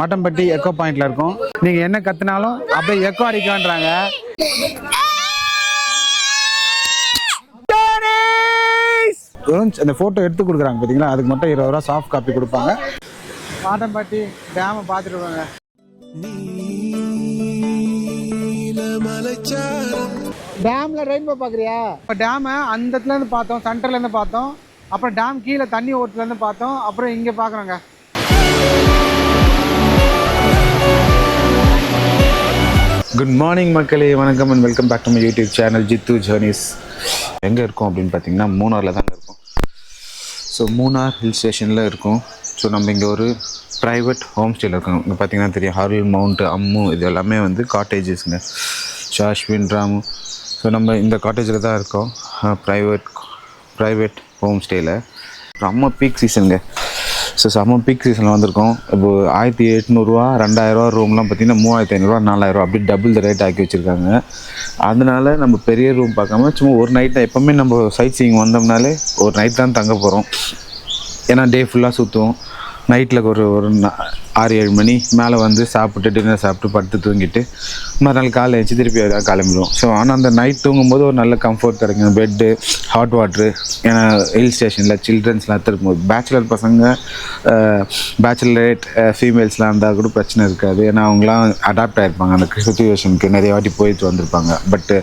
மட்டம்பட்டி echo பாயிண்ட்ல இருக்கும். நீங்க என்ன கத்துனாலும் அப்படியே எக்கோ அடிக்கன்றாங்க. அந்த போட்டோ எடுத்து கொடுக்குறாங்க பாத்தீங்களா, அதுக்கு மட்டும் 20 ரூபா சாஃப்ட் காப்பி கொடுப்பாங்க. மாட்டம்பட்டி டேமை பார்த்துட்டு வாங்க. டேம்ல ரெயின்போ பாக்குறியா? டேமை அந்த இடத்துல இருந்து பார்த்தோம், சென்டர்ல இருந்து பார்த்தோம், அப்புறம் டேம் கீழே தண்ணி ஓட்டுல இருந்து பார்த்தோம், அப்புறம் இங்க பாக்குறோங்க. குட் மார்னிங் மக்களே, வணக்கம் and welcome back to my YouTube channel Jithu journeys. எங்கே இருக்கோம் அப்படின்னு பார்த்தீங்கன்னா மூணாரில் தாங்க இருக்கும். ஸோ மூணார் ஹில் ஸ்டேஷனில் இருக்கும். ஸோ நம்ம இங்கே ஒரு ப்ரைவேட் ஹோம் ஸ்டேயில் இருக்கோம். இங்கே பார்த்தீங்கன்னா தெரியும், ஹருள், மவுண்ட், அம்மு, இது எல்லாமே வந்து காட்டேஜஸ்ங்க. ஷாஷ்வின், ராமு. ஸோ நம்ம இந்த காட்டேஜில் தான் இருக்கோம், ப்ரைவேட் ஹோம் ஸ்டேயில். செம்ம பீக் சீசனுங்க. ஸோ செம்ம பீக் சீசனில் வந்திருக்கோம். இப்போ 1800 2000 ரூம்லாம் பார்த்தீங்கன்னா 3500 4000 அப்படி டபுள் த ரேட் ஆக்கி வச்சுருக்காங்க. அதனால நம்ம பெரிய ரூம் பார்க்காம சும்மா ஒரு நைட் தான். எப்போவுமே நம்ம சைட் சீயிங் வந்தோம்னாலே ஒரு நைட் தான் தங்க போகிறோம். ஏன்னா டே ஃபுல்லாக சுற்றுவோம். நைட்டில் ஒரு 6-7 மணி மேலே வந்து சாப்பிட்டு டின்னர் சாப்பிட்டு படுத்து தூங்கிட்டு மறுநாள் காலை வச்சு திருப்பி கிளம்பிடுவோம். ஸோ ஆனால் அந்த நைட் தூங்கும்போது ஒரு நல்ல கம்ஃபர்ட் கிடைக்கும். Bed, hot water. ஏன்னா ஹில் ஸ்டேஷனில் சில்ட்ரன்ஸ்லாம் இருக்கும்போது பேச்சுலர் பசங்க, பேச்சுலரேட் ஃபீமேல்ஸ்லாம் இருந்தால் கூட பிரச்சனை இருக்காது. ஏன்னா அவங்களாம் அடாப்ட் ஆகிருப்பாங்க அந்த சிச்சுவேஷனுக்கு, நிறைய வாட்டி போயிட்டு வந்திருப்பாங்க. பட்டு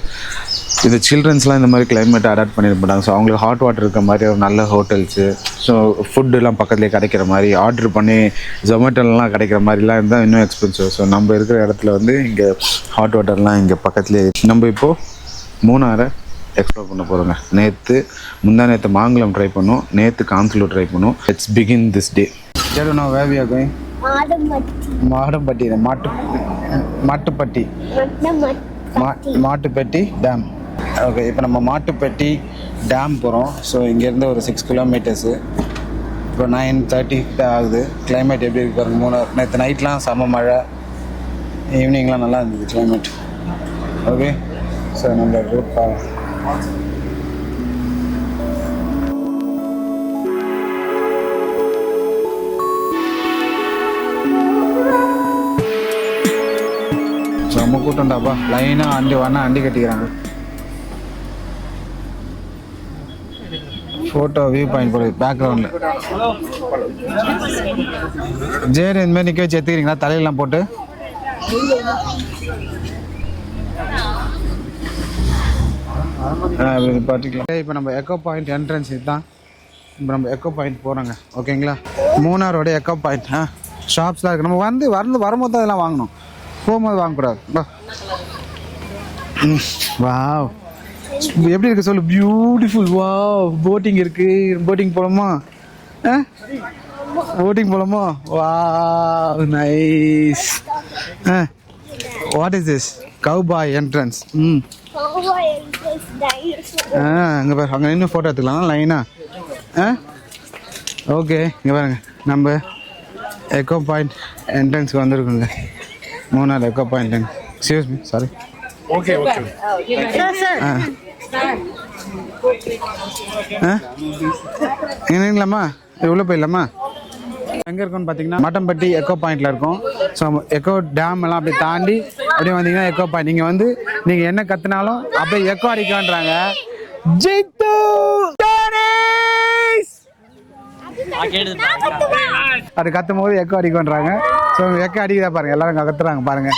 இந்த சில்ட்ரன்ஸ்லாம் இந்த மாதிரி கிளைமேட்டை அடாப்ட் பண்ணிட மாட்டாங்க. ஸோ அவங்களுக்கு ஹாட் வாட்டர் இருக்கிற மாதிரி ஒரு நல்ல ஹோட்டல்ஸு, ஸோ ஃபுட்டுலாம் பக்கத்துலேயே கிடைக்கிற மாதிரி, ஆர்டர் பண்ணி ஜொமேட்டோலாம் கிடைக்கிற மாதிரிலாம் இருந்தால் இன்னும் எக்ஸ்பென்சிவ். ஸோ நம்ம இருக்கிற இடத்துல வந்து இங்கே ஹாட் வாட்டர்லாம் இங்கே பக்கத்துலேயே. நம்ம இப்போது மூணாரை எக்ஸ்ப்ளோர் பண்ண போகிறோங்க. முந்தானேற்று மாங்குளம் ட்ரை பண்ணோம், நேற்று காம்ஸ்லூர் ட்ரை பண்ணோம். Let's begin this day. நான் where are going? Madampatti, Mattupetty dam. Okay, இப்போ நம்ம மாட்டுப்பட்டி டேம் போகிறோம். ஸோ இங்கேருந்து ஒரு 6 கிலோமீட்டர்ஸு. இப்போ 9:30 ஆகுது. கிளைமேட் எப்படி இருக்கு பாருங்க. மூணார் நேற்று நைட்லாம் செம்ம மழை, ஈவினிங்லாம் நல்லா இருந்தது கிளைமேட். ஓகே, ஸோ நம்ம ரூட் செம்ம கூட்டம்டாப்பா. லைனாக அண்டி கட்டிக்கிறாங்க. ஃபோட்டோ வியூ பாயிண்ட் போடுது பேக்ரவுண்டில். ஜேர் இந்த மாதிரி நிற்க வச்சு எடுத்துக்கிறீங்களா தலையெல்லாம் போட்டு? இப்போ நம்ம எக்கோ பாயிண்ட் என்ட்ரன்ஸ் இதுதான். இப்போ நம்ம எக்கோ பாயிண்ட் போகிறோங்க. ஓகேங்களா, மூணாரோட எக்கோ பாயிண்ட். ஷாப்ஸ்லாம் இருக்குது. நம்ம வரும்போது தான் அதெல்லாம் வாங்கணும், போகும்போது வாங்கக்கூடாது. வாவ், எப்படி இருக்கு சொல்லு? பியூட்டிஃபுல். வாவ், போட்டிங் இருக்கு. போட்டிங் போலாமா? Wow, nice. What is this? Cowboy entrance. அங்கே பாரு, அங்கே இன்னும் ஃபோட்டோ எடுத்துக்கலாம் லைனா. ஓகே, இங்கே பாருங்க, நம்ம எக்கோ பாயிண்ட் என்ட்ரன்ஸ்க்கு வந்திருக்குங்க. Munnar echo point. Excuse me, sorry. Okay என்னங்களாம்மா, உள்ளே போயிடலாமா? எங்கே இருக்குன்னு பார்த்தீங்கன்னா மட்டம்பட்டி எக்கோ பாயிண்டில் இருக்கும். ஸோ எக்கோ டேம் எல்லாம் அப்படியே தாண்டி அப்படியே வந்தீங்கன்னா எக்கோ பாயிண்ட். நீங்கள் வந்து நீங்கள் என்ன கற்றுனாலும் அப்படியே எக்கோ அடிக்கன்றாங்க. ஜித்து அது கத்தும் போது எக்கோ அடிக்கன்றாங்க. ஸோ எக்கோ அடிக்கிறா பாருங்க, எல்லாரும் கத்துறாங்க பாருங்க.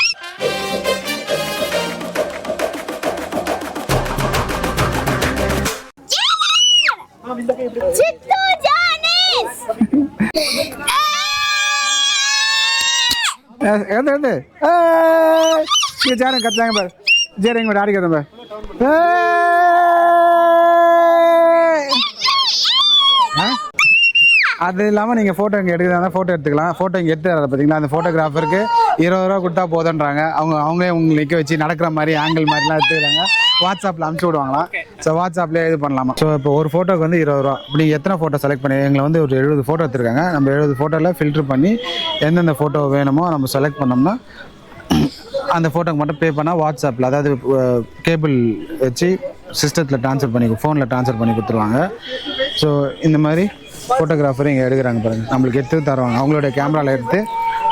கத்துறாங்க பாரு. ஜேர் எங்க ஆடிக்கிறேன் பாரு. அது இல்லாமல் நீங்கள் ஃபோட்டோ இங்கே எடுக்கிறதா ஃபோட்டோ எடுத்துக்கலாம். ஃபோட்டோ இங்கே எடுத்து பார்த்தீங்களா, அந்த ஃபோட்டோகிராஃபருக்கு 20 ரூபா கொடுத்தா போதுன்றாங்க. அவங்களே உங்களுக்கு நிற்க வச்சு நடக்கிற மாதிரி ஆங்கிள் மாதிரிலாம் எடுத்துக்கிறாங்க. வாட்ஸ்அப்பில் அனுப்பிச்சி விடுவாங்களாம். ஸோ வாட்ஸ்அப்லேயே இது பண்ணலாமா. ஸோ இப்போ ஒரு ஃபோட்டோக்கு வந்து 20 ரூபா. இப்படி எத்தனை ஃபோட்டோ செலக்ட் பண்ணி எங்களை வந்து ஒரு 70 ஃபோட்டோ எடுத்துருக்காங்க. நம்ம 70 ஃபோட்டோவில் ஃபில்ட்ரு பண்ணி எந்தெந்த ஃபோட்டோ வேணுமோ நம்ம செலக்ட் பண்ணோம்னா அந்த ஃபோட்டோக்கு மட்டும் பே பண்ணால் வாட்ஸ்அப்பில், அதாவது கேபிள் வச்சு சிஸ்டத்தில் ட்ரான்ஸ்ஃபர் பண்ணி, ஃபோனில் ட்ரான்ஸ்ஃபர் பண்ணி கொடுத்துருவாங்க. ஸோ இந்த மாதிரி ஃபோட்டோகிராஃபர் இங்கே எடுக்கிறாங்க பாருங்கள். நம்மளுக்கு எடுத்து தருவாங்க. அவங்களோட கேமராவில் எடுத்து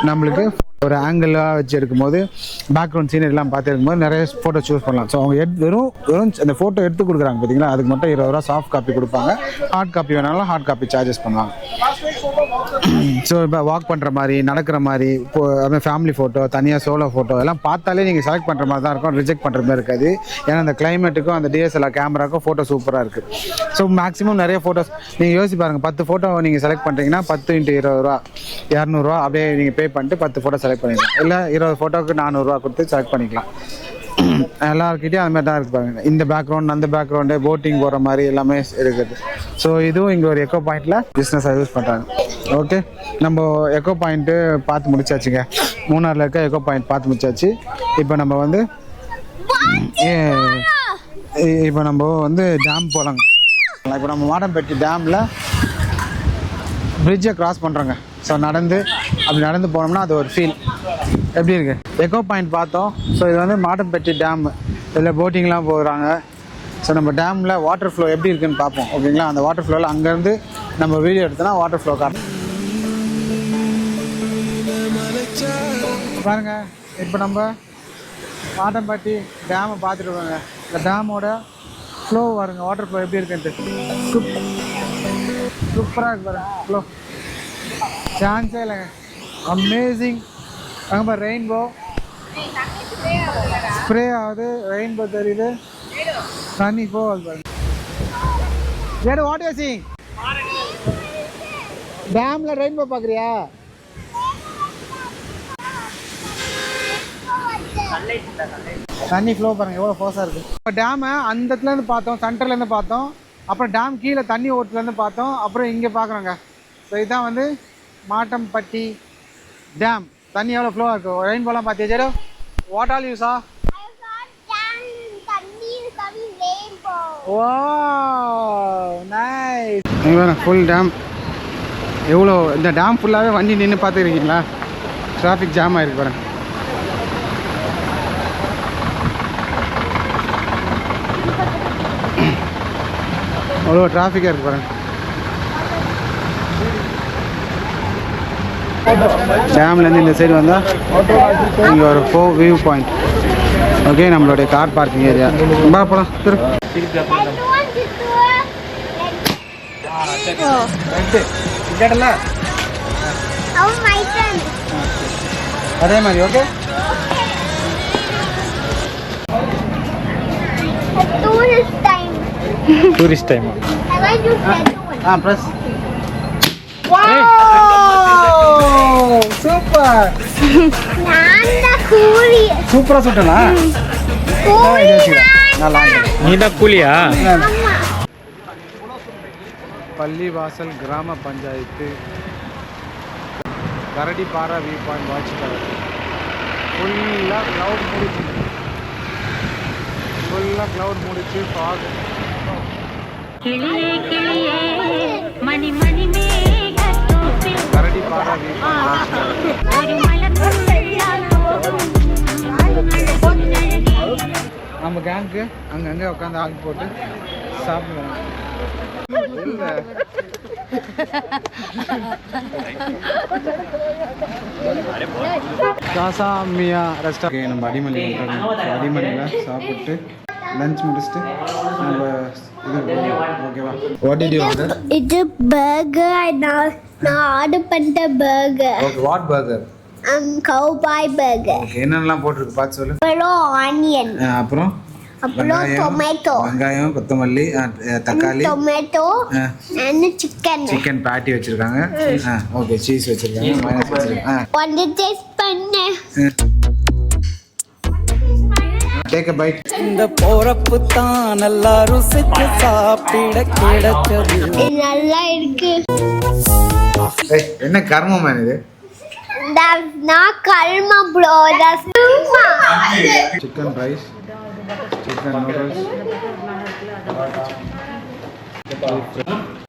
நம்மளுக்கு ஒரு ஆங்கிளாக வச்சு எடுக்கும்போது பேக்ரவுண்ட் சீனரிலாம் பார்த்து எடுக்கும்போது நிறைய ஃபோட்டோ சூஸ் பண்ணலாம். ஸோ அவங்க வெறும் அந்த ஃபோட்டோ எடுத்து கொடுக்குறாங்க பார்த்தீங்களா, அதுக்கு மட்டும் 20 ரூபா சாஃப்ட் காப்பி கொடுப்பாங்க. ஹார்ட் காப்பி வேணாலும் ஹார்ட் காப்பி சார்ஜஸ் பண்ணுவாங்க. ஸோ இப்போ வாக் பண்ணுற மாதிரி, நடக்கிற மாதிரி, இப்போ அதுமாதிரி ஃபேமிலி ஃபோட்டோ, தனியாக சோலோ ஃபோட்டோ எல்லாம் பார்த்தாலே நீங்கள் செலக்ட் பண்ணுற மாதிரி தான் இருக்கும், ரிஜெக்ட் பண்ணுற மாதிரி இருக்காது. ஏன்னா அந்த கிளைமேட்டுக்கும் அந்த டிஎஸ்எல்ஆர் கேமராக்கும் ஃபோட்டோ சூப்பராக இருக்குது. ஸோ மேக்ஸிமம் நிறைய ஃபோட்டோஸ் நீங்கள் யோசிச்சு பாருங்கள். 10 ஃபோட்டோ நீங்கள் செலக்ட் பண்ணுறீங்கன்னா 10 × 20 ரூபா 200 அப்படியே நீங்கள் பே பண்ணிட்டு 10 ஃபோட்டோ செலக்ட் பண்ணிக்கலாம். இல்லை 20 ஃபோட்டோவுக்கு 400 ரூபா கொடுத்து செலக்ட் பண்ணிக்கலாம். எல்லாருக்கிட்டையும் அது மாதிரி தான் இருக்குது பாருங்க. இந்த பேக்ரவுண்ட், அந்த பேக்ரவுண்டு, போட்டிங் போகிற மாதிரி எல்லாமே இருக்குது. ஸோ இதுவும் இங்கே ஒரு எக்கோ பாயிண்டில் பிஸ்னஸாக யூஸ் பண்ணுறாங்க. ஓகே, நம்ம எக்கோ பாயிண்ட்டு பார்த்து முடிச்சாச்சுங்க. மூணாரில் இருக்க எக்கோ பாயிண்ட் பார்த்து முடிச்சாச்சு. இப்போ நம்ம வந்து டேம் போகலாங்க. இப்போ நம்ம மாடம்பட்டி டேமில் பிரிட்ஜை கிராஸ் பண்ணுறோங்க. ஸோ அப்படி நடந்து போனோம்னா அது ஒரு ஃபீல் எப்படி இருக்குது. எக்கோ பாயிண்ட் பார்த்தோம். ஸோ இது வந்து மாடம்பட்டி டேம். இதில் போட்டிங்லாம் போகிறாங்க. ஸோ நம்ம டேமில் வாட்டர் ஃப்ளோ எப்படி இருக்குதுன்னு பார்ப்போம். ஓகேங்களா, அந்த வாட்டர் ஃப்ளோவில் அங்கேருந்து நம்ம வீடியோ எடுத்தோன்னா வாட்டர் ஃப்ளோ காட்டும் பாருங்கள். இப்போ நம்ம மாடம்பட்டி டேமை பார்த்துட்டு இருக்கோங்க. இந்த டேமோட ஃப்ளோ பாருங்க, வாட்டர் ஃப்ளோ எப்படி இருக்குன்ட்டு சூப்பராக இருக்கு பாருங்க. ஃப்ளோ சான்ஸே இல்லைங்க, அமேசிங். அங்கே பாரு, ரெயின்போ ஸ்ப்ரே ஆகுது, ரெயின்போ தெரியுது, தண்ணி போகுது பாருங்க. ஏடு வாட் யூ சீயிங்? டேமில் ரெயின்போ பார்க்குறியா? தண்ணி ஃப்ளோ பாருங்க எவ்வளோ ஃபோர்ஸாக இருக்குது. இப்போ டேமை அந்த இடத்துலேருந்து பார்த்தோம், சென்டர்லேருந்து பார்த்தோம், அப்புறம் டேம் கீழே தண்ணி ஓட்டுலேருந்து பார்த்தோம், அப்புறம் இங்கே பார்க்குறோங்க. ஸோ இதுதான் வந்து மாடம்பட்டி டேம். தண்ணி எவ்வளோ ஃப்ளோவாக இருக்குது. ரெயின்போலாம் பார்த்தியா ஜெரோ? வாட் ஆல் யூ சா? Wow nice. இங்க ஃபுல் டேம். எவ்வளோ இந்த டேம் ஃபுல்லாகவே வண்டி நின்று பார்த்துருக்கீங்களா? டிராஃபிக் ஜாம் ஆகிருக்கு பாருங்க. அவ்வளோ டிராஃபிக்காக இருக்குது பாருங்க. டேம்லேருந்து இந்த சைடு வந்தால் இங்கே ஒரு வியூ பாயிண்ட். ஓகே, நம்மளுடைய கார் பார்க்கிங் ஏரியா. போகலாம் திரு. அதே மாதிரி okay. Tourist time. Plus super. சூப்பரா சுட்டனா? நீதான் கூலியா? பள்ளிவாசல் கிராம panchayat Karadipara view point watch tower. ஃபுல்லாக க்ளவுட் முடிச்சு fog. Karadipara view point watch tower. நம்ம கேங்க்கு அங்கங்கே உட்காந்து ஆக்கி போட்டு சாப்பிடுவோம். காசா மியா ரெஸ்டாரண்ட் நம்ம அடிமலை அடிமலையில் சாப்பிட்டு லஞ்ச் முடிச்சுட்டு நம்ம இது ஓகேவா? What did you order? இது பர்கர். நான் ஆர்டர் பண்ணிட்ட burger. Okay, what burger? Cowboy burger. Okay, என்னெல்லாம் போட்டுருக்கு பார்த்து சொல்லு. ஆனியன், அப்புறம் டொமேட்டோ, வெங்காயம், கொத்தமல்லி, தக்காளி, டொமேட்டோ and சிக்கன் பேட்டி வச்சிருக்காங்க. ஓகே, சீஸ் வச்சிருக்காங்க, மைனஸ் வச்சிருக்காங்க. வந்து டேஸ்ட் பண்ணு. Take a bite. இந்த போறப்பு தான் நல்லா ருசிச்சு சாப்பிட கிடைச்சது. நல்லா இருக்கு. என்ன கர்மம் இது? That's not karma bro, that's karma. Chicken rice, chicken noodles,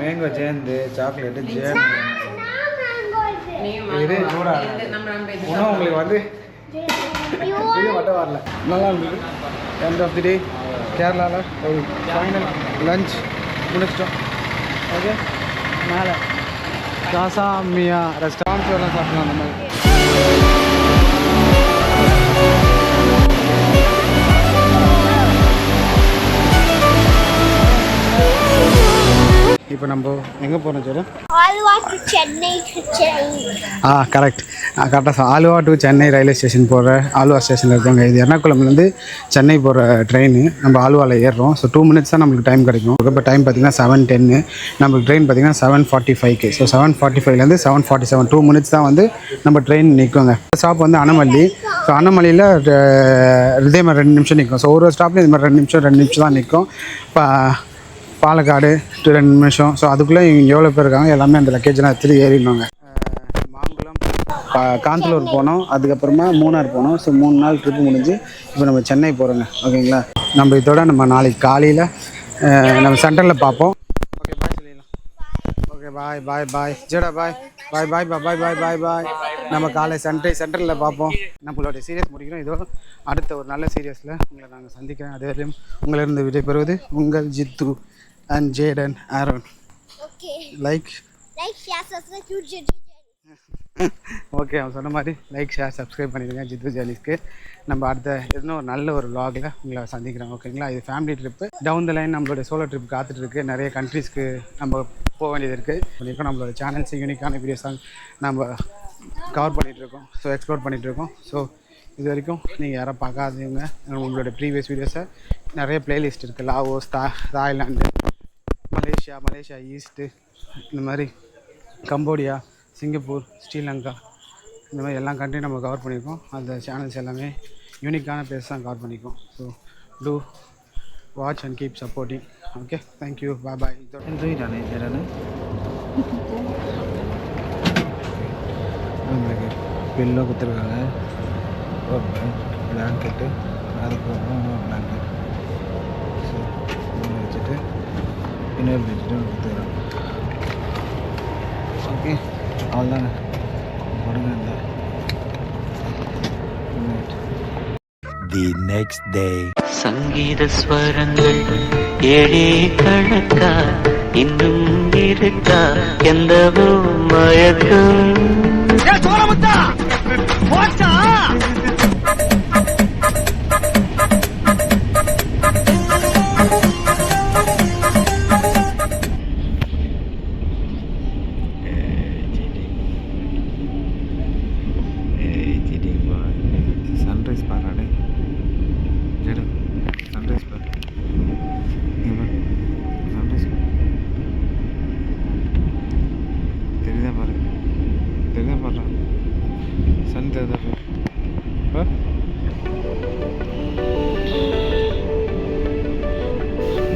mango ஜேந்து, சாக்லேட் ஜேந்து. இது சூடா இன்னும் உங்களுக்கு வந்து இது மட்டும் வரல. நல்லா இருந்தது. எண்ட் ஆஃப் தி டே கேரளாவில் ஒரு ஃபைனல் லஞ்ச் முடிச்சிட்டோம். ஓகே, மேலே காசா மியா ரெஸ்டாரண்ட்ஸ் எல்லாம் சாப்பிடலாம் அந்த மாதிரி. இப்போ நம்ம எங்கே போகிறோம் sir? Alva to Chennai to Chennai. Correct கரெக்டாக Aluva to Chennai railway station போகிற ஆலுவா ஸ்டேஷனில் இருக்காங்க. இது எர்ணாகுளம்லேருந்து சென்னை போகிற ட்ரெயின். நம்ம ஆலுவாவில் ஏறுறோம். ஸோ 2 minutes தான் நம்மளுக்கு டைம் கிடைக்கும். இப்போ டைம் பார்த்திங்கன்னா 7:10. நம்மளுக்கு ட்ரெயின் பார்த்திங்கன்னா 7:45. ஸோ 7:45லேருந்து 7:47 2 minutes தான் வந்து நம்ம ட்ரெயின் நிற்குங்க. ஸ்டாப் வந்து அனமல்லி. ஸோ அனமல்லியில் இதே மாதிரி 2 நிமிஷம் நிற்கும். ஸோ ஒரு ஸ்டாப்லேயும் இது மாதிரி 2 நிமிஷம் தான் நிற்கும். இப்போ பாலக்காடு 2 நிமிஷம். ஸோ அதுக்குள்ளே இவங்க எவ்வளோ பேர் இருக்காங்க எல்லாமே அந்த லக்கேஜெலாம் எடுத்துகிட்டு ஏறிடுவாங்க. மாங்குளம் காந்தலூர் போனோம், அதுக்கப்புறமா மூணார் போனோம். ஸோ 3 நாள் ட்ரிப்பு முடிஞ்சு இப்போ நம்ம சென்னை போகிறோங்க. ஓகேங்களா? நம்ம இதோட நம்ம நாளைக்கு காலையில் நம்ம சென்டரில் பார்ப்போம். ஓகே பாய் சொல்லிடலாம். ஓகே பாய் பாய் பாய் ஜேடா பாய் பாய் பாய் பாய் பாய் பாய் பாய். நம்ம காலை சென்டரில் பார்ப்போம். நம்மளோட சீரியஸ் முடிக்கிறோம். இதோ அடுத்த ஒரு நல்ல சீரியஸில் உங்களை நாங்கள் சந்திக்கிறேன். அதே வரையும் உங்களிருந்து விடைபெறுவது உங்கள் Jithu and Jaden Aaron. Okay. Like, share, subscribe to Jiddu. Okay அவன் சொன்ன மாதிரி லைக் ஷேர் சப்ஸ்கிரைப் பண்ணிடுங்க ஜித்து ஜாலிஸ்க்கு. நம்ம அடுத்த இன்னும் ஒரு நல்ல ஒரு vlogல உங்களை சந்திக்கிறோம். ஓகேங்களா? இது family trip. Down the line நம்மளோட சோலோ ட்ரிப் காத்துட்ருக்கு. நிறைய கண்ட்ரீஸ்க்கு நம்ம போக வேண்டியது இருக்குது. பண்ணியிருக்கோம். நம்மளோட சேனல்ஸ் யூனிக்கான வீடியோஸாக நம்ம கவர் பண்ணிகிட்ருக்கோம். ஸோ எக்ஸ்ப்ளோர் பண்ணிகிட்ருக்கோம். ஸோ இது வரைக்கும் நீங்கள் யாரும் பார்க்காதவங்க உங்களோட ப்ரீவியஸ் வீடியோஸை நிறைய ப்ளேலிஸ்ட் இருக்குது. லாவோஸ், தாய்லாந்து, மலேசியா ஈஸ்ட்டு, இந்த மாதிரி கம்போடியா, சிங்கப்பூர், ஸ்ரீலங்கா, இந்த மாதிரி எல்லா கண்ட்ரியும் நம்ம கவர் பண்ணியிருக்கோம். அந்த சேனல்ஸ் எல்லாமே யூனிக்கான பிளேஸ் தான் கவர் பண்ணியிருக்கோம். So do watch and keep supporting. Okay, thank you, bye bye. உங்களுக்கு பில்லோ கொடுத்துருக்காங்க, ஒரு பிளாங்கெட்டு, அதுக்கப்புறம் இன்னொரு பிளாங்கெட். ஸோ ஒன்று வச்சுட்டு இன்னொரு வச்சுட்டு கொடுத்துக்கிறாங்க. ஓகே, அவ்வளோதாங்க. படுங்க. The next day. சங்கீத ஸ்வரங்கள் ஏழே கணக்கா இன்னும் இருக்கா எந்தவோ மயக்கம். சன்ரைஸ் பாராடே சன்ரைஸ் பாரு. சன்ரைஸ் தெரியுதா பாரு, தெரியுதா பாடுறான். சன் தெரியுதா பாரு.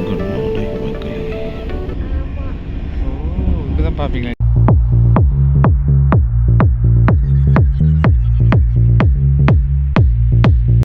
குட் மார்னிங் மக்களே. ஓ இப்படிதான் பார்ப்பீங்களா?